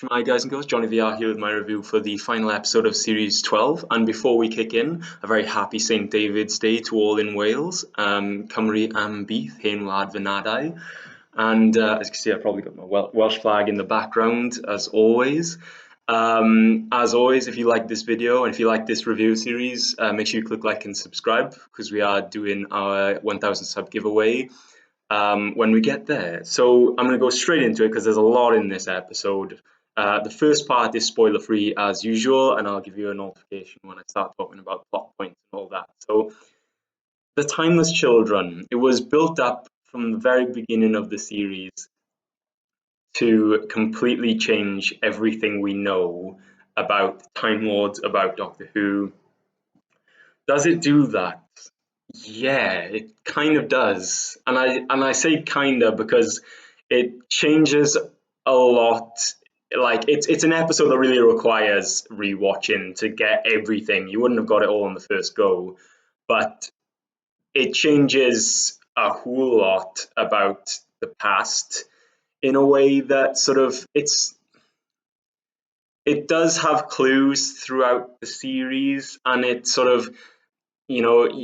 Hi guys and girls, JonnyVR here with my review for the final episode of Series 12. And before we kick in, a very happy St David's Day to all in Wales. Cymru am byth, hen wlad fy nadau. And as you can see, I've probably got my Welsh flag in the background, as always. If you like this video and if you like this review series, make sure you click like and subscribe because we are doing our 1000 sub giveaway when we get there. So I'm going to go straight into it because there's a lot in this episode. The first part is spoiler free as usual, and I'll give you a notification when I start talking about plot points and all that. So the Timeless Children, it was built up from the very beginning of the series to completely change everything we know about Time Lords, about Doctor Who. Does it do that? Yeah, it kind of does. And I say kinda because it changes a lot. Like it's an episode that really requires rewatching to get everything. You wouldn't have got it all on the first go, but it changes a whole lot about the past in a way that sort of it does have clues throughout the series, and it sort of,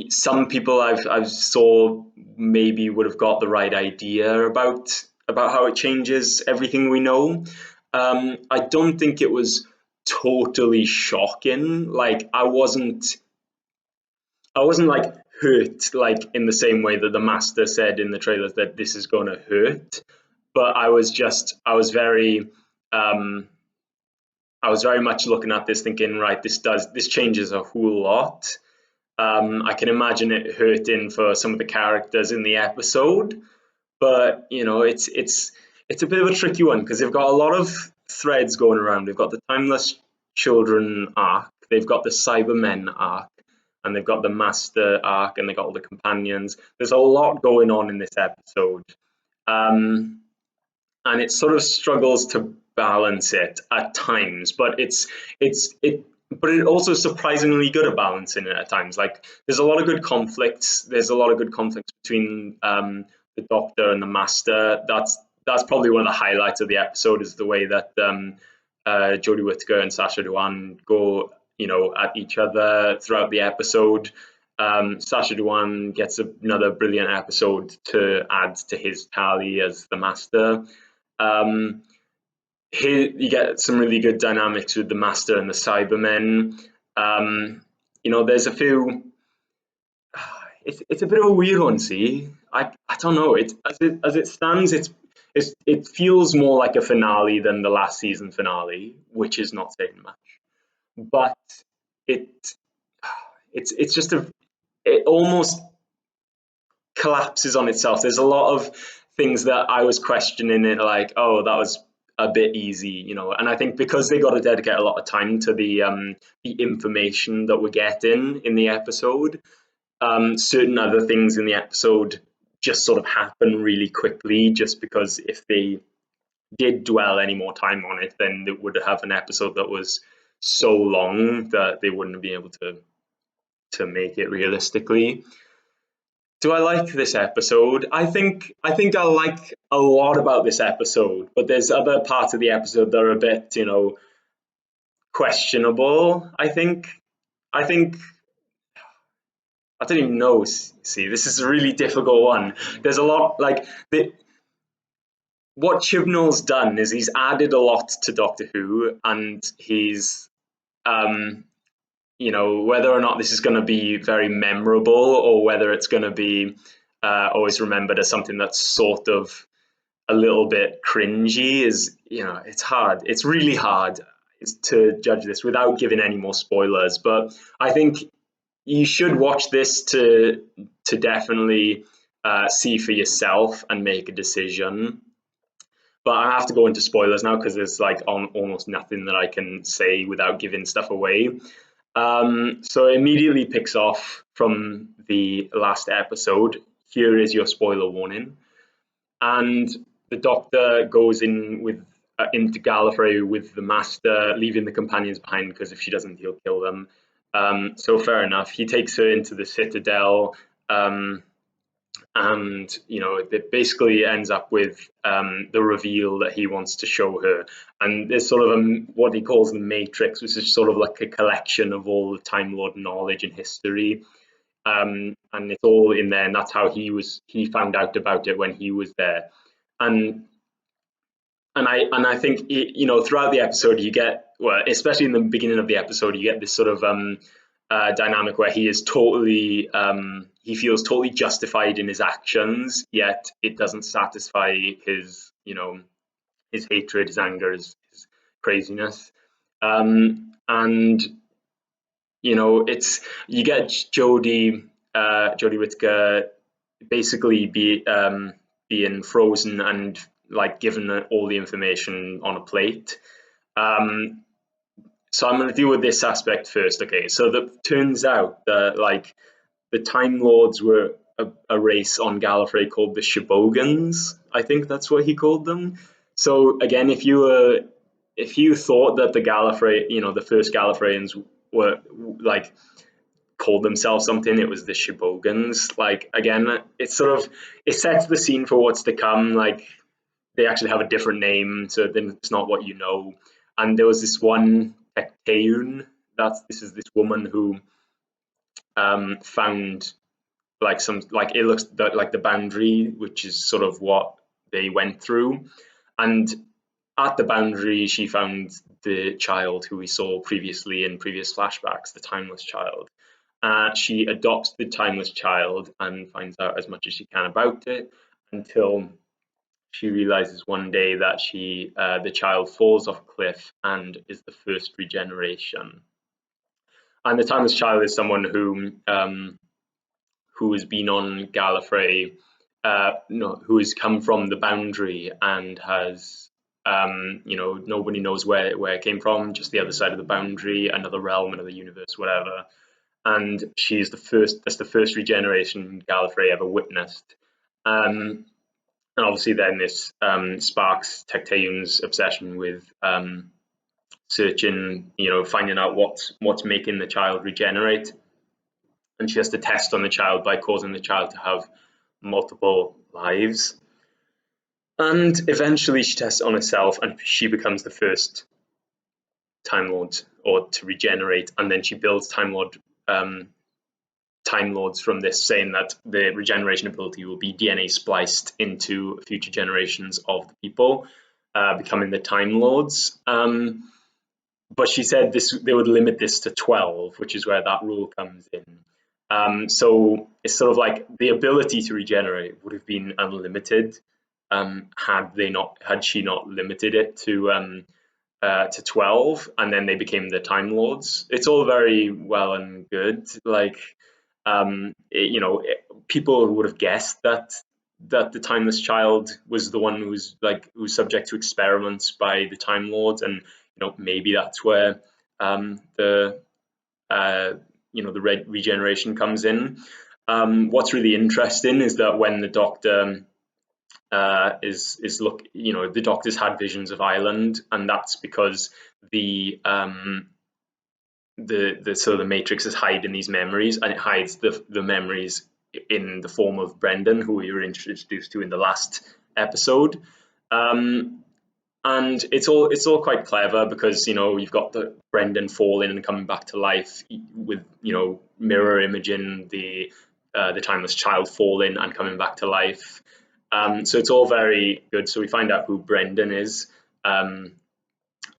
some people I've saw maybe would have got the right idea about how it changes everything we know. I don't think it was totally shocking. Like I wasn't like hurt like in the same way that the master said in the trailers that this is gonna hurt. But um I was very much looking at this thinking, right, this changes a whole lot. I can imagine it hurting for some of the characters in the episode, but it's a bit of a tricky one because they've got a lot of threads going around. They've got the Timeless Children arc, they've got the Cybermen arc, and they've got the Master arc, and they've got all the companions. There's a lot going on in this episode, um, and it sort of struggles to balance it at times, but it also surprisingly good at balancing it at times. Like there's a lot of good conflicts. There's a lot of good conflicts between the Doctor and the Master. That's probably one of the highlights of the episode is the way that Jodie Whittaker and Sacha Dhawan go, at each other throughout the episode. Sacha Dhawan gets another brilliant episode to add to his tally as the Master. Um, Here you get some really good dynamics with the Master and the Cybermen. There's a few. It's a bit of a weird one. See, I don't know. As it stands, it feels more like a finale than the last season finale, which is not saying much. But it it's just it almost collapses on itself. There's a lot of things that I was questioning it, like, oh, that was a bit easy, and I think because they got to dedicate a lot of time to the information that we're getting in the episode, certain other things in the episode just sort of happen really quickly, just because if they did dwell any more time on it, then they would have an episode that was so long that they wouldn't be able to make it realistically. Do I like this episode? I think I like a lot about this episode, but there's other parts of the episode that are a bit, questionable. I think I don't even know. See, this is a really difficult one. There's a lot like what Chibnall's done is he's added a lot to Doctor Who, and he's whether or not this is going to be very memorable or whether it's going to be always remembered as something that's sort of a little bit cringy is, it's hard. It's really hard to judge this without giving any more spoilers. But I think you should watch this to definitely see for yourself and make a decision. But I have to go into spoilers now because there's like almost nothing that I can say without giving stuff away. So it immediately picks off from the last episode. Here is your spoiler warning. And the Doctor goes into Gallifrey with the Master, leaving the companions behind because if she doesn't, he'll kill them. So fair enough. He takes her into the Citadel. and it basically ends up with the reveal that he wants to show her. And there's sort of what he calls the Matrix, which is sort of like a collection of all the Time Lord knowledge and history, and it's all in there. And that's how he found out about it when he was there. And I think throughout the episode you get, well, especially in the beginning of the episode, you get this sort of dynamic where he feels totally justified in his actions, yet it doesn't satisfy his hatred, his anger, his craziness, and it's you get Jodie Whittaker basically being frozen and like given all the information on a plate. So I'm going to deal with this aspect first. Okay, so that turns out that like the Time Lords were a race on Gallifrey called the Shibogans. I think that's what he called them. So again, if you thought that the Gallifrey, the first Gallifreyans were like called themselves something, it was the Shibogans. Like again, it sets the scene for what's to come. Like they actually have a different name, so then it's not what you know. And there was this one Tecteun. This is this woman who found like it looks like the boundary, which is sort of what they went through. And at the boundary, she found the child who we saw previously in previous flashbacks, the timeless child. She adopts the timeless child and finds out as much as she can about it until she realizes one day that the child falls off a cliff and is the first regeneration. And the timeless child is someone who has been on Gallifrey, no, who has come from the Boundary and has, nobody knows where it came from, just the other side of the Boundary, another realm, another universe, whatever. And she's that's the first regeneration Gallifrey ever witnessed. And obviously then this sparks Tecteun's obsession with searching, finding out what's making the child regenerate. And she has to test on the child by causing the child to have multiple lives. And eventually she tests on herself and she becomes the first Time Lord, or to regenerate, and then she builds Time Lords from this, saying that the regeneration ability will be DNA spliced into future generations of the people, becoming the Time Lords. But she said they would limit this to 12, which is where that rule comes in. So it's sort of like the ability to regenerate would have been unlimited had she not limited it to 12, and then they became the Time Lords. It's all very well and good. Like, people would have guessed that the timeless child was the one who's subject to experiments by the Time Lords, and maybe that's where the regeneration comes in. What's really interesting is that when the Doctor the Doctor's had visions of Ireland, and that's because the Matrix is hiding these memories, and it hides the memories in the form of Brendan, who we were introduced to in the last episode. And it's all quite clever because you've got the Brendan falling and coming back to life with mirror imaging the timeless child falling and coming back to life. So it's all very good. So we find out who Brendan is, and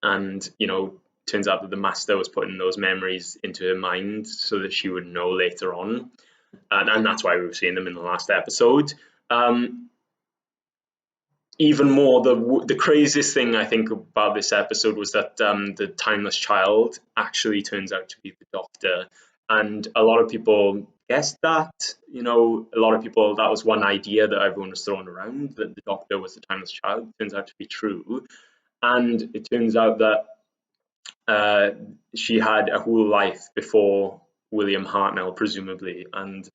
turns out that the Master was putting those memories into her mind so that she would know later on, and that's why we were seeing them in the last episode. Even more, the craziest thing I think about this episode was that the timeless child actually turns out to be the Doctor, and a lot of people guessed that. A lot of people, that was one idea that everyone was throwing around, that the Doctor was the timeless child. It turns out to be true, and it turns out that she had a whole life before William Hartnell, presumably, and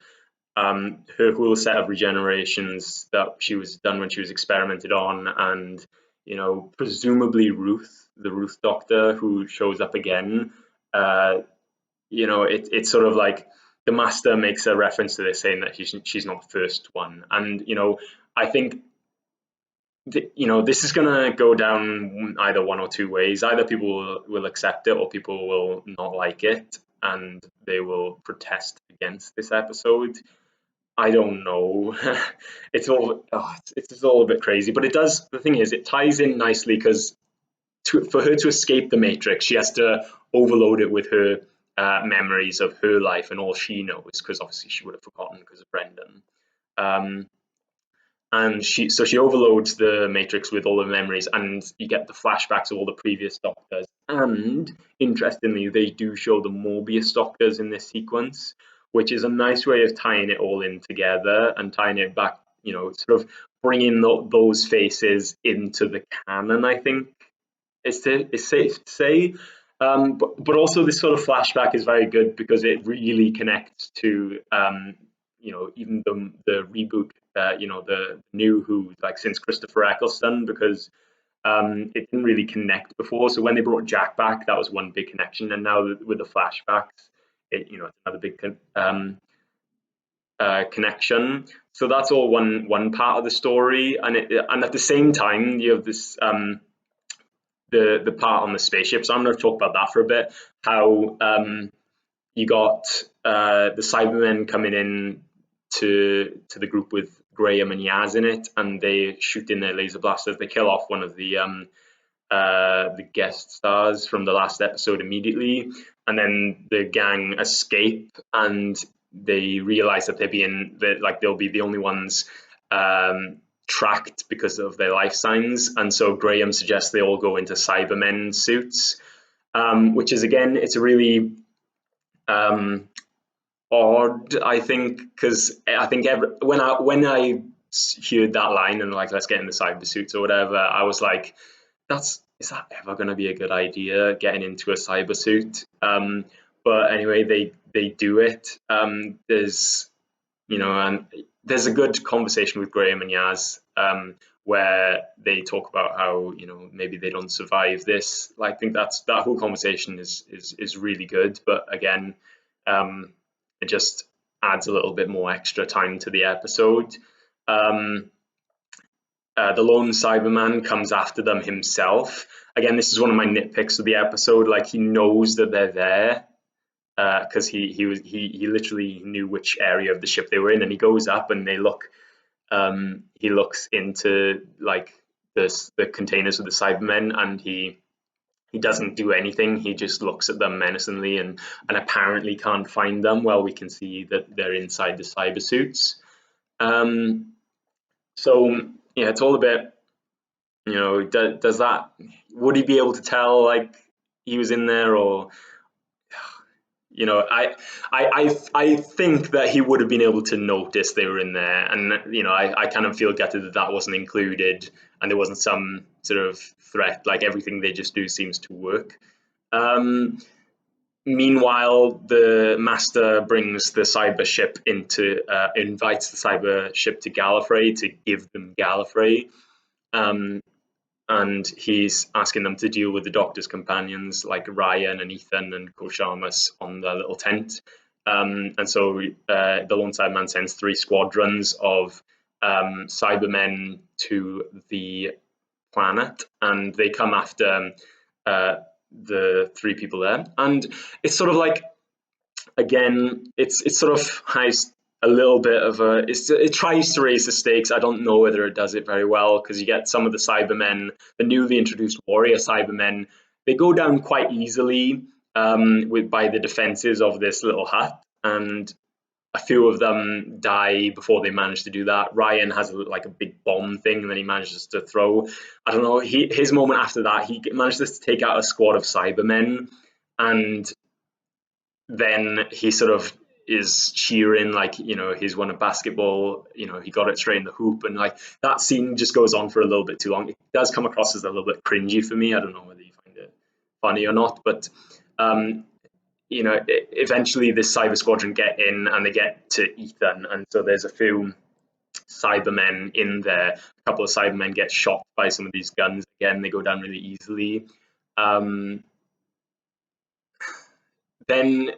her whole set of regenerations that she was done when she was experimented on, and presumably the Ruth Doctor, who shows up again. It's sort of like the Master makes a reference to this, saying that she's not the first one, and I think this is going to go down either one or two ways. Either people will accept it, or people will not like it, and they will protest against this episode. I don't know. It's just all a bit crazy, but it does. The thing is, it ties in nicely because for her to escape the Matrix, she has to overload it with her memories of her life and all she knows, because obviously she would have forgotten because of Brendan. Um, and she overloads the Matrix with all the memories, and you get the flashbacks of all the previous Doctors. And interestingly, they do show the Morbius Doctors in this sequence, which is a nice way of tying it all in together and tying it back. Sort of bringing those faces into the canon. I think it's safe to say. But also this sort of flashback is very good because it really connects to even the reboot, the new Who, like since Christopher Eccleston, because it didn't really connect before. So when they brought Jack back, that was one big connection, and now with the flashbacks, it's another big connection. So that's all one part of the story, and at the same time you have this the part on the spaceship. So I'm going to talk about that for a bit. How you got the Cybermen coming in to the group with Graham and Yaz in it, and they shoot in their laser blasters. They kill off one of the guest stars from the last episode immediately, and then the gang escape, and they realize that they'll be the only ones tracked because of their life signs, and so Graham suggests they all go into Cybermen suits, which is, again, it's a really odd, I think, because I think when I heard that line and like, let's get in the cyber suits or whatever, I was like, is that ever going to be a good idea, getting into a cyber suit? But anyway, they do it. There's a good conversation with Graham and Yaz, where they talk about how maybe they don't survive this. I think that whole conversation is really good. But again, it just adds a little bit more extra time to the episode. The lone Cyberman comes after them himself. Again, this is one of my nitpicks of the episode. Like, he knows that they're there because he literally knew which area of the ship they were in, and he goes up and he looks into like the containers of the Cybermen, and he doesn't do anything. He just looks at them menacingly and apparently can't find them. Well, we can see that they're inside the cyber suits. So yeah, it's all a bit, does that, would he be able to tell like he was in there, or I think that he would have been able to notice they were in there, and I kind of feel gutted that wasn't included and there wasn't some sort of threat. Like, everything they just do seems to work. Meanwhile, the Master brings the cyber ship invites the cyber ship to Gallifrey to give them Gallifrey. And he's asking them to deal with the Doctor's companions like Ryan and Ethan and Koshamas on the little tent. And so the Lone Cyberman sends 3 squadrons of Cybermen to the planet, and they come after the 3 people there. And it's sort of like, again, it's sort of has a little bit of it tries to raise the stakes. I don't know whether it does it very well, because you get some of the Cybermen, the newly introduced warrior Cybermen, they go down quite easily by the defenses of this little hut, and a few of them die before they manage to do that. Ryan has like a big bomb thing that he manages to throw. I don't know, his moment after that, he manages to take out a squad of Cybermen, and then he sort of is cheering like he's won a basketball, he got it straight in the hoop, and like that scene just goes on for a little bit too long. It does come across as a little bit cringy for me. I don't know whether you find it funny or not, but eventually this cyber squadron get in and they get to Ethan, and so there's a few Cybermen in there. A couple of Cybermen get shot by some of these guns. Again, they go down really easily. Then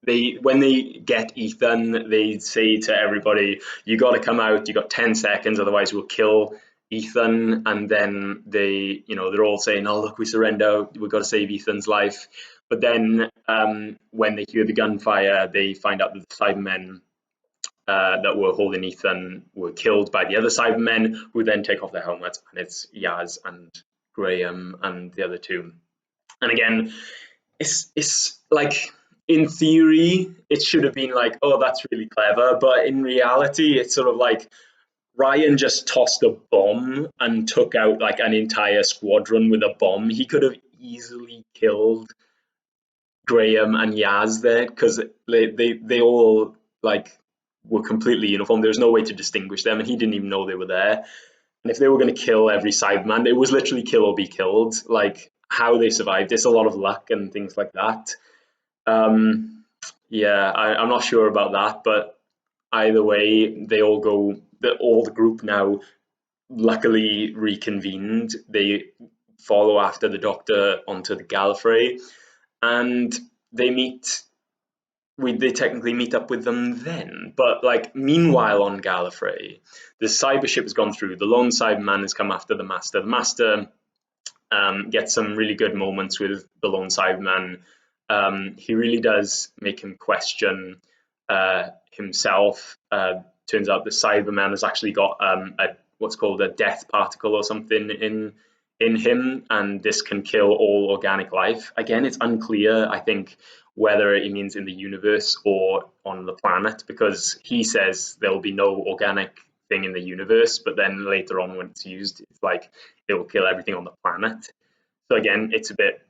when they get Ethan, they say to everybody, "You got to come out. You got 10 seconds, otherwise we'll kill Ethan." And then they're all saying, "Oh, look, we surrender. We've got to save Ethan's life." But then when they hear the gunfire, they find out that the Cybermen that were holding Ethan were killed by the other Cybermen, who then take off their helmets, and it's Yaz and Graham and the other two. And again, it's like, in theory it should have been like, oh, that's really clever, but in reality it's sort of like Ryan just tossed a bomb and took out like an entire squadron with a bomb. He could have easily killed Graham and Yaz there, because they all like were completely uniform. There was no way to distinguish them, and he didn't even know they were there. And if they were going to kill every Cyberman, it was literally kill or be killed. Like, how they survived, it's a lot of luck and things like that. Yeah, I'm not sure about that, but either way, they all go. All the group now, luckily reconvened. They follow after the Doctor onto the Gallifrey, and they meet. They technically meet up with them then, but like meanwhile on Gallifrey, the cyber ship has gone through. The lone Cyberman has come after the Master. The Master gets some really good moments with the lone Cyberman. He really does make him question himself. Turns out the Cyberman has actually got what's called a death particle or something in him, and this can kill all organic life. Again, it's unclear, I think, whether it means in the universe or on the planet, because he says there will be no organic thing in the universe, but then later on when it's used, it's like it will kill everything on the planet. So again, it's a bit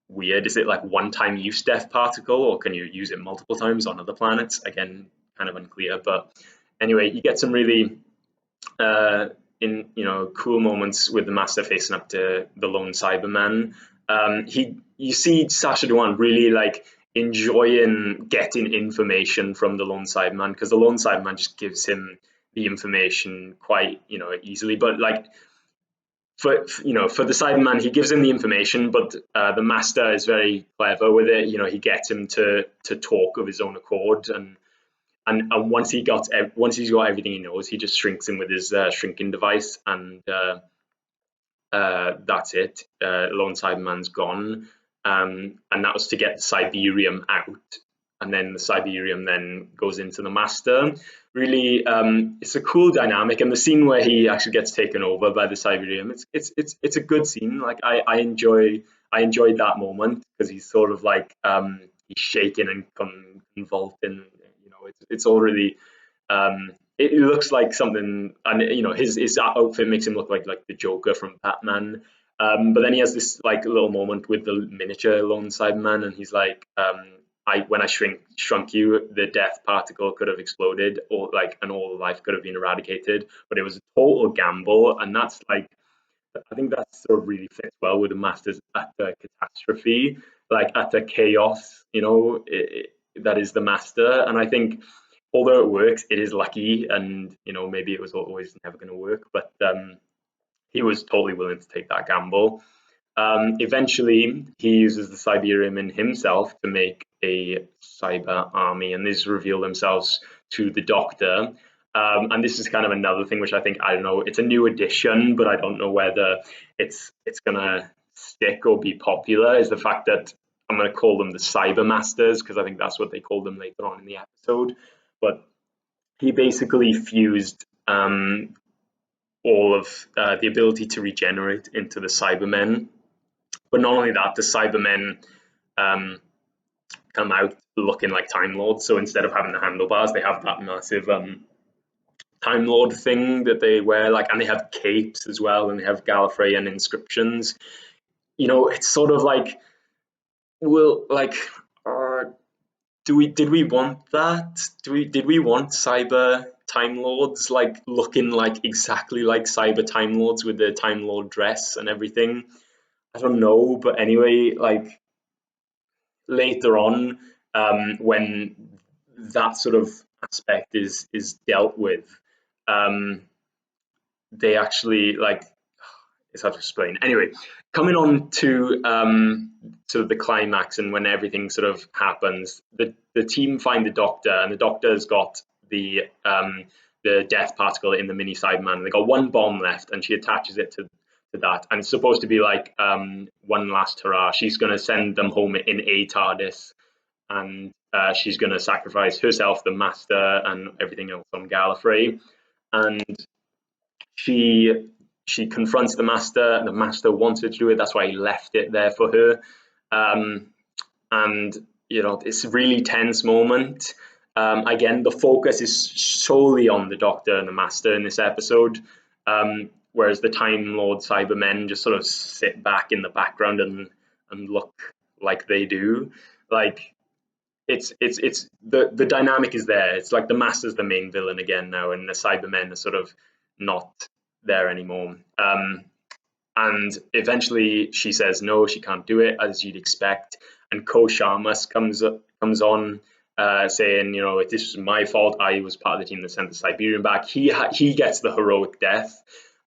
weird. Is it like one-time use death particle, or can you use it multiple times on other planets? Again, kind of unclear. But anyway, you get some really cool moments with the Master facing up to the lone Cyberman. You see Sacha Dhawan really like enjoying getting information from the lone Cyberman, because the lone Cyberman just gives him the information quite easily. But like for the Cyberman, he gives him the information, but the Master is very clever with it. He gets him to talk of his own accord, and once he's got everything he knows, he just shrinks him with his shrinking device, and that's it. Lone Cyberman's gone, and that was to get the Cyberium out, and then the Cyberium then goes into the Master. Really, it's a cool dynamic, and the scene where he actually gets taken over by the Cyberium, it's a good scene. Like I enjoyed that moment, because he's sort of like he's shaking and convulsing. It's all really it looks like something, and his outfit makes him look like the Joker from Batman. But then he has this like little moment with the miniature lone Cyberman, and he's like, when I shrunk you, the death particle could have exploded, or like, and all life could have been eradicated, but it was a total gamble. And that's like, I think that sort of really fits well with the Masters at the catastrophe, like at the chaos, that is the Master. And I think, although it works, it is lucky, and maybe it was always never going to work, but he was totally willing to take that gamble. Eventually, he uses the Cyberium in himself to make a cyber army, and these reveal themselves to the Doctor. And this is kind of another thing which I think, I don't know, it's a new addition, but I don't know whether it's gonna stick or be popular, is the fact that I'm gonna call them the Cyber Masters, because I think that's what they called them later on in the episode. But he basically fused all of the ability to regenerate into the Cybermen. But not only that, the Cybermen come out looking like Time Lords. So instead of having the handlebars, they have that massive Time Lord thing that they wear, like, and they have capes as well, and they have Gallifreyan inscriptions. It's sort of like, well, like, did we want that? Did we want cyber Time Lords like looking like exactly like cyber Time Lords with the Time Lord dress and everything? I don't know, but anyway, like later on, when that sort of aspect is dealt with, they actually like it's hard to explain. Anyway, coming on to sort of the climax and when everything sort of happens, the team find the Doctor, and the Doctor's got the death particle in the mini Cyberman. They got one bomb left, and she attaches it to that, and it's supposed to be like one last hurrah. She's going to send them home in a TARDIS, and she's going to sacrifice herself, the Master, and everything else on Gallifrey. And she confronts the Master, and the Master wants her to do it. That's why he left it there for her. And it's a really tense moment. Again, the focus is solely on the Doctor and the Master in this episode, whereas the Time Lord Cybermen just sort of sit back in the background and look like they do. Like it's the dynamic is there. It's like the Master's the main villain again now, and the Cybermen are sort of not there anymore. And eventually she says no, she can't do it, as you'd expect. And Ko Sharmas comes on, saying, this was my fault. I was part of the team that sent the Siberian back. He gets the heroic death,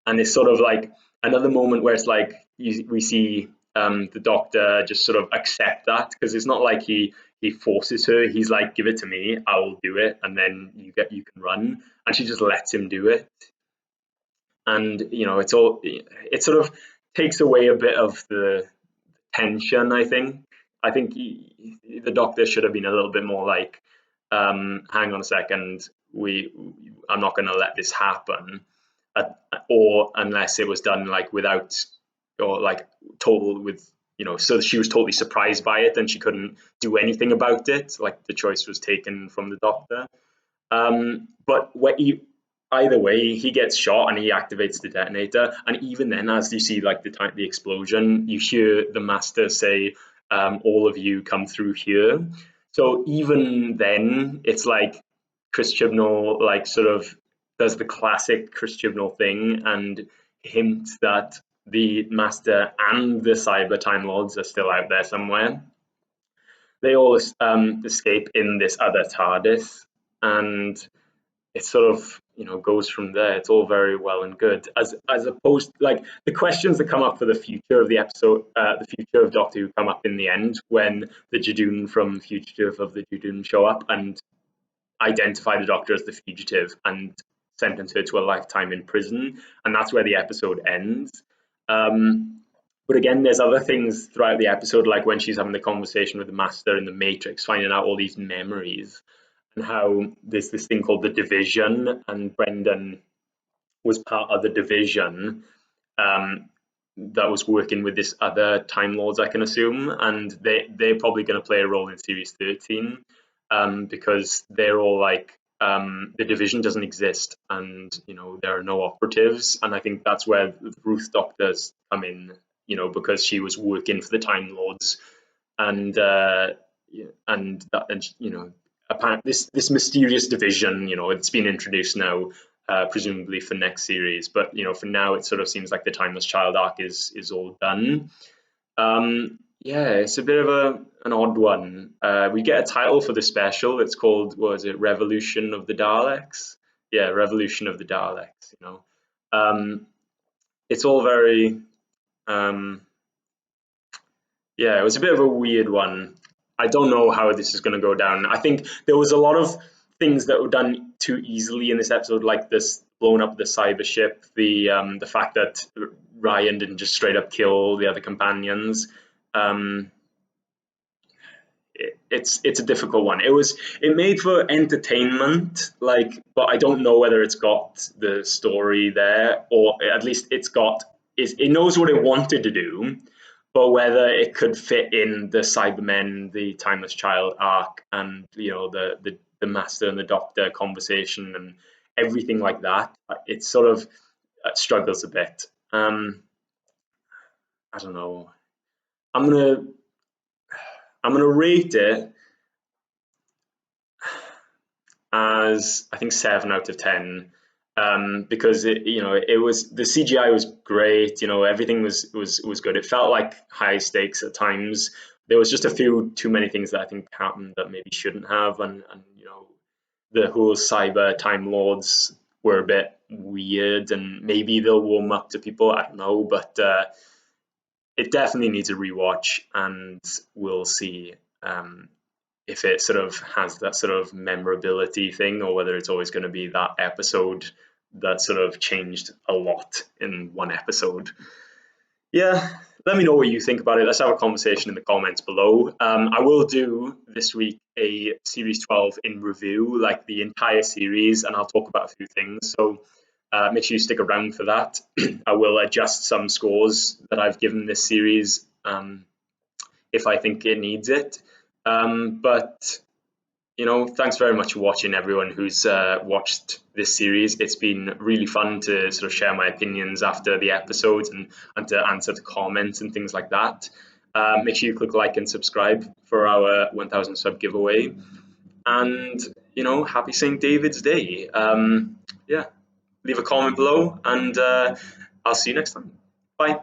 and it's sort of like another moment where it's like we see the Doctor just sort of accept that, because it's not like he forces her. He's like, give it to me, I will do it, and then you can run. And she just lets him do it. And it sort of takes away a bit of the tension. I think the Doctor should have been a little bit more like, hang on a second, I'm not going to let this happen, or unless it was done like without, or like total with, so she was totally surprised by it and she couldn't do anything about it, like the choice was taken from the Doctor. But either way, he gets shot and he activates the detonator. And even then, as you see like the explosion, you hear the Master say, all of you come through here. So even then, it's like Chris Chibnall like sort of does the classic Chris Chibnall thing and hints that the Master and the Cyber Time Lords are still out there somewhere. They all escape in this other TARDIS, and it sort of goes from there. It's all very well and good, as opposed, like, the questions that come up for the future of the episode, the future of Doctor Who, come up in the end when the Judoon from Fugitive of the Judoon show up and identify the Doctor as the fugitive and sentence her to a lifetime in prison, and that's where the episode ends. But again, there's other things throughout the episode, like when she's having the conversation with the Master in the Matrix, finding out all these memories, and how there's this thing called the Division, and Brendan was part of the Division that was working with this other Time Lords, I can assume, and they're probably going to play a role in Series 13, because they're all like, the Division doesn't exist, and there are no operatives, and I think that's where Ruth Doctors come in, because she was working for the Time Lords, and apparently this mysterious division, it's been introduced now, presumably for next series, but for now it sort of seems like the Timeless Child arc is all done. Yeah, it's a bit of an odd one. We get a title for the special. It's called, what is it, Revolution of the Daleks? Yeah, Revolution of the Daleks. It's all very yeah, it was a bit of a weird one. I don't know how this is going to go down. I think there was a lot of things that were done too easily in this episode, like this blowing up the cyber ship, the fact that Ryan didn't just straight up kill the other companions. It's a difficult one. It made for entertainment, like, but I don't know whether it's got the story there, or at least it knows what it wanted to do, but whether it could fit in the Cybermen, the Timeless Child arc, and the Master and the Doctor conversation and everything like that, it sort of struggles a bit. I don't know. I'm gonna rate it as, I think, 7 out of 10, because it was, the CGI was great. Everything was good. It felt like high stakes at times. There was just a few too many things that I think happened that maybe shouldn't have, and the whole Cyber Time Lords were a bit weird, and maybe they'll warm up to people. I don't know, but it definitely needs a rewatch, and we'll see if it sort of has that sort of memorability thing, or whether it's always going to be that episode that sort of changed a lot in one episode. Yeah, let me know what you think about it. Let's have a conversation in the comments below. I will do this week a Series 12 in review, like the entire series, and I'll talk about a few things. So make sure you stick around for that. I will adjust some scores that I've given this series if I think it needs it. But thanks very much for watching, everyone who's watched this series. It's been really fun to sort of share my opinions after the episodes, and to answer the comments and things like that. Make sure you click like and subscribe for our 1000 sub giveaway. And, happy St. David's Day. Yeah, leave a comment below, and I'll see you next time. Bye.